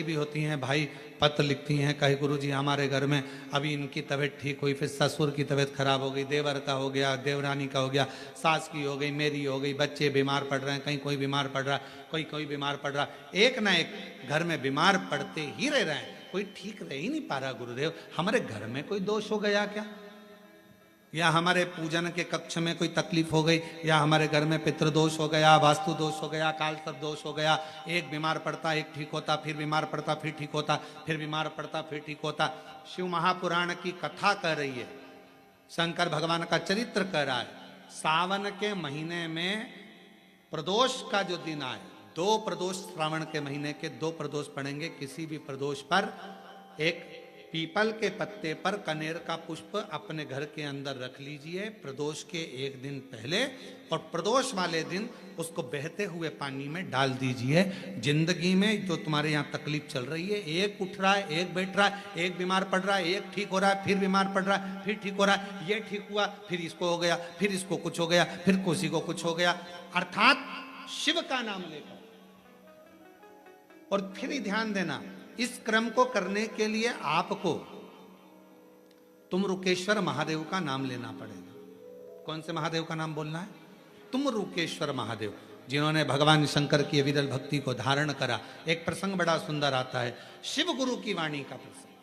भी होती हैं, भाई पत्र लिखती हैं, कहे गुरु जी हमारे घर में अभी इनकी तबीयत ठीक हुई, फिर ससुर की तबीयत खराब हो गई, देवर का हो गया, देवरानी का हो गया, सास की हो गई, मेरी हो गई, बच्चे बीमार पड़ रहे हैं, कहीं कोई बीमार पड़ रहा है, कोई बीमार पड़ रहा, एक ना एक घर में बीमार पड़ते ही रह रहे हैं, कोई ठीक रह ही नहीं पा रहा। गुरुदेव हमारे घर में कोई दोष हो गया क्या, या हमारे पूजन के कक्ष में कोई तकलीफ हो गई, या हमारे घर में पितृदोष हो गया, वास्तु दोष हो गया, काल सर्प दोष हो गया, एक बीमार पड़ता एक ठीक होता, फिर बीमार पड़ता फिर ठीक होता, फिर बीमार पड़ता फिर ठीक होता। शिव महापुराण की कथा कह रही है, शंकर भगवान का चरित्र कह रहा है। सावन के महीने में प्रदोष का जो दिन आए, 2 प्रदोष श्रावण के महीने के 2 प्रदोष पड़ेंगे, किसी भी प्रदोष पर एक पीपल के पत्ते पर कनेर का पुष्प अपने घर के अंदर रख लीजिए प्रदोष के एक दिन पहले, और प्रदोष वाले दिन उसको बहते हुए पानी में डाल दीजिए। जिंदगी में जो तुम्हारे यहाँ तकलीफ चल रही है, एक उठ रहा है, एक बैठ रहा है, एक बीमार पड़ रहा है, एक ठीक हो रहा है, फिर बीमार पड़ रहा है, फिर ठीक हो रहा है, ये ठीक हुआ, फिर इसको हो गया, फिर इसको कुछ हो गया, फिर किसी को कुछ हो गया, अर्थात शिव का नाम लेकर। और फिर ध्यान देना, इस क्रम को करने के लिए आपको तुमरुकेश्वर महादेव का नाम लेना पड़ेगा। कौन से महादेव का नाम बोलना है? तुमरुकेश्वर महादेव, जिन्होंने भगवान शंकर की विरल भक्ति को धारण करा। एक प्रसंग बड़ा सुंदर आता है, शिव गुरु की वाणी का प्रसंग।